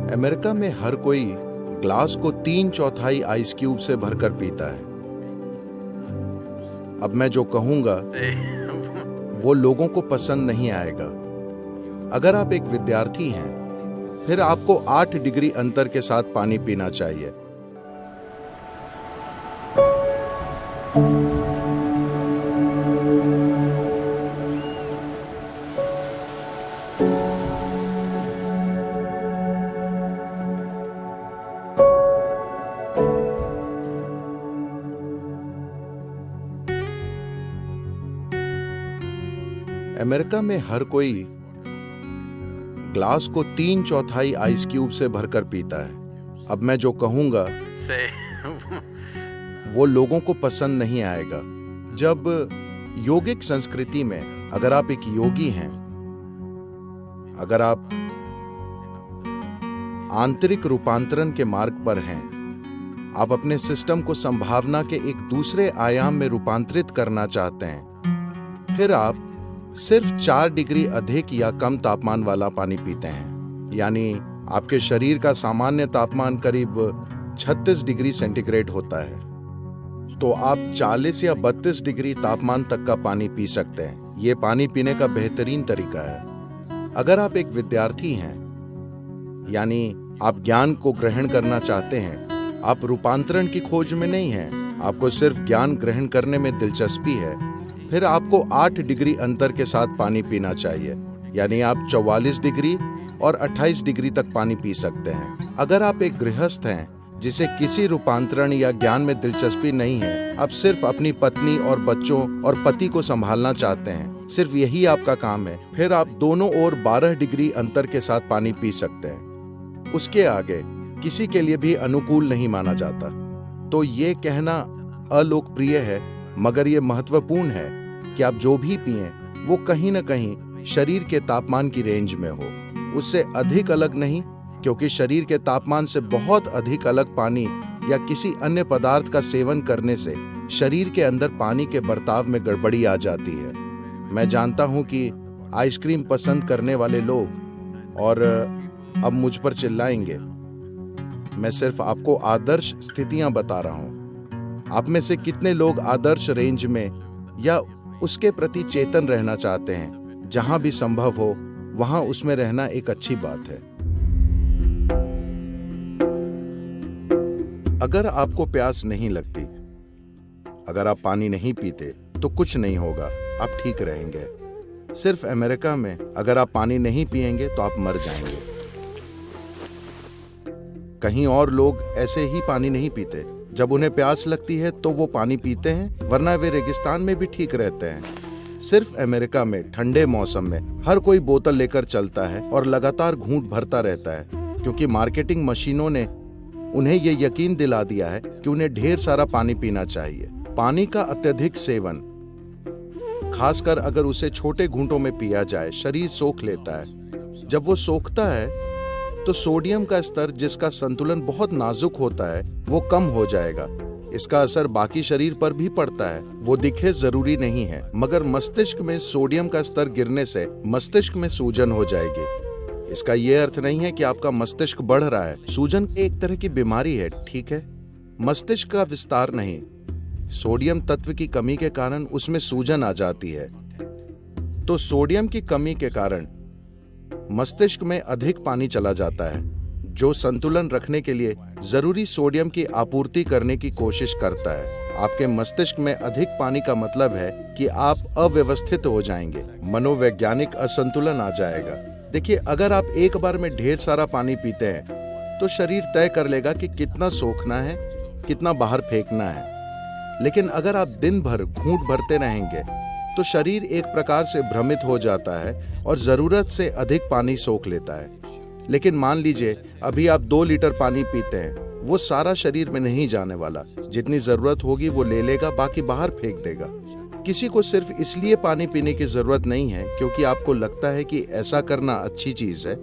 America में हर कोई glass को 3/4 आइस क्यूब से भरकर पीता है। अब मैं जो कहूंगा वो लोगों को पसंद नहीं आएगा। अगर आप एक विद्यार्थी हैं, फिर आपको 8 डिग्री अंतर के साथ पानी पीना चाहिए। अमेरिका में हर कोई ग्लास को 3/4 आइस क्यूब से भरकर पीता है। अब मैं जो कहूंगा वो लोगों को पसंद नहीं आएगा। जब योगिक संस्कृति में अगर आप एक योगी हैं, अगर आप आंतरिक रूपांतरण के मार्ग पर हैं, आप अपने सिस्टम को संभावना के एक दूसरे आयाम में रूपांतरित करना चाहते हैं, फिर आप सिर्फ 4 डिग्री अधिक या कम तापमान वाला पानी पीते हैं। यानी आपके शरीर का सामान्य तापमान करीब 36 डिग्री सेंटीग्रेड होता है, तो आप 40 या 32 डिग्री तापमान तक का पानी पी सकते हैं। ये पानी पीने का बेहतरीन तरीका है। अगर आप एक विद्यार्थी हैं, यानी आप ज्ञान को ग्रहण करना चाहते हैं, आप रूपांतरण की खोज में नहीं हैं, आपको सिर्फ ज्ञान ग्रहण करने में दिलचस्पी है, फिर आपको 8 डिग्री अंतर के साथ पानी पीना चाहिए। यानी आप 44 डिग्री और 28 डिग्री तक पानी पी सकते हैं। अगर आप एक गृहस्थ हैं जिसे किसी रूपांतरण या ज्ञान में दिलचस्पी नहीं है, आप सिर्फ अपनी पत्नी और बच्चों और पति को संभालना चाहते हैं, सिर्फ यही आपका काम है, फिर आप दोनों ओर 12 डिग्री अंतर के साथ पानी पी सकते हैं। उसके आगे किसी के लिए भी अनुकूल नहीं माना जाता। तो ये कहना अलोकप्रिय है, मगर ये महत्वपूर्ण है कि आप जो भी पिएं वो कहीं न कहीं शरीर के तापमान की रेंज में हो, उससे अधिक अलग नहीं, क्योंकि शरीर के तापमान से बहुत अधिक अलग पानी या किसी अन्य पदार्थ का सेवन करने से शरीर के अंदर पानी के बर्ताव में गड़बड़ी आ जाती है। मैं जानता हूं कि आइसक्रीम पसंद करने वाले लोग और अब मुझ पर चिल्लाएंगे। मैं सिर्फ आपको आदर्श स्थितियां बता रहा हूं। आप में से कितने लोग आदर्श रेंज में या उसके प्रति चेतन रहना चाहते हैं? जहां भी संभव हो वहां उसमें रहना एक अच्छी बात है। अगर आपको प्यास नहीं लगती, अगर आप पानी नहीं पीते, तो कुछ नहीं होगा, आप ठीक रहेंगे। सिर्फ अमेरिका में अगर आप पानी नहीं पिएंगे तो आप मर जाएंगे। कहीं और लोग ऐसे ही पानी नहीं पीते। जब उन्हें प्यास लगती है तो वो पानी पीते हैं, वरना वे रेगिस्तान में भी ठीक रहते हैं। सिर्फ अमेरिका में ठंडे मौसम में हर कोई बोतल लेकर चलता है और लगातार घूंट भरता रहता है, क्योंकि मार्केटिंग मशीनों ने उन्हें ये यकीन दिला दिया है कि उन्हें ढेर सारा पानी पीना चाहिए। पानी का अत्यधिक सेवन, खासकर अगर उसे छोटे घूंटों में पिया जाए, शरीर सोख लेता है। जब वो सोखता है तो सोडियम का स्तर, जिसका संतुलन बहुत नाजुक होता है, वो कम हो जाएगा। इसका असर बाकी शरीर पर भी पड़ता है। वो दिखे जरूरी नहीं है, मगर मस्तिष्क में सोडियम का स्तर गिरने से मस्तिष्क में सूजन हो जाएगी। इसका ये अर्थ नहीं है कि आपका मस्तिष्क बढ़ रहा है। सूजन एक तरह की बीमारी है, ठीक है, मस्तिष्क का विस्तार नहीं। सोडियम तत्व की कमी के कारण उसमें सूजन आ जाती है। तो सोडियम की कमी के कारण मस्तिष्क में अधिक पानी चला जाता है, जो संतुलन रखने के लिए जरूरी सोडियम की आपूर्ति करने की कोशिश करता है। आपके मस्तिष्क में अधिक पानी का मतलब है कि आप अव्यवस्थित हो जाएंगे, मनोवैज्ञानिक असंतुलन आ जाएगा। देखिए, अगर आप एक बार में ढेर सारा पानी पीते हैं तो शरीर तय कर लेगा कि कितना सोखना है, कितना बाहर फेंकना है। लेकिन अगर आप दिन भर घूंट भरते रहेंगे तो शरीर एक प्रकार से भ्रमित हो जाता है और जरूरत से अधिक पानी सोख लेता है। लेकिन मान लीजिए अभी आप 2 लीटर पानी पीते हैं, वो सारा शरीर में नहीं जाने वाला। जितनी जरूरत होगी वो ले लेगा, बाकी बाहर फेंक देगा। किसी को सिर्फ इसलिए पानी पीने की जरूरत नहीं है क्योंकि आपको लगता है कि ऐसा करना अच्छी चीज है।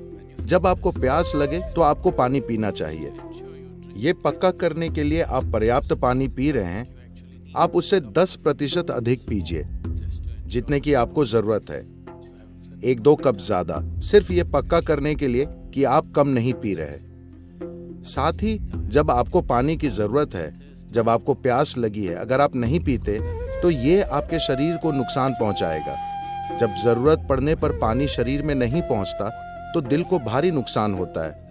जब आपको प्यास लगे तो आपको पानी पीना चाहिए। ये पक्का करने के लिए आप पर्याप्त पानी पी रहे हैं, आप उससे 10% अधिक पीजिए, जितने की आपको जरूरत है। 1-2 कप ज्यादा, सिर्फ ये पक्का करने के लिए कि आप कम नहीं पी रहे। साथ ही जब आपको पानी की जरूरत है, जब आपको प्यास लगी है, अगर आप नहीं पीते तो ये आपके शरीर को नुकसान पहुंचाएगा। जब जरूरत पड़ने पर पानी शरीर में नहीं पहुंचता तो दिल को भारी नुकसान होता है।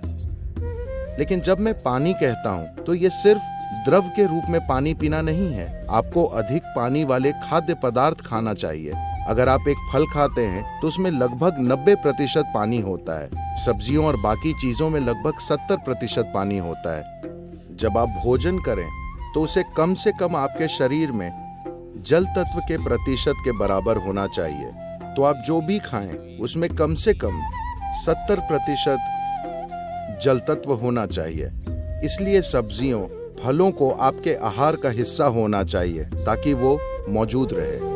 लेकिन जब मैं पानी कहता हूं तो ये सिर्फ द्रव के रूप में पानी पीना नहीं है। आपको अधिक पानी वाले खाद्य पदार्थ खाना चाहिए। अगर आप एक फल खाते हैं तो उसमें लगभग 90% पानी होता है। सब्जियों और बाकी चीजों में लगभग 70% पानी होता है। जब आप भोजन करें तो उसे कम से कम आपके शरीर में जल तत्व के प्रतिशत के बराबर होना चाहिए। तो आप जो भी खाएं उसमें कम से कम 70% जल तत्व होना चाहिए। इसलिए सब्जियों, फलों को आपके आहार का हिस्सा होना चाहिए ताकि वो मौजूद रहे।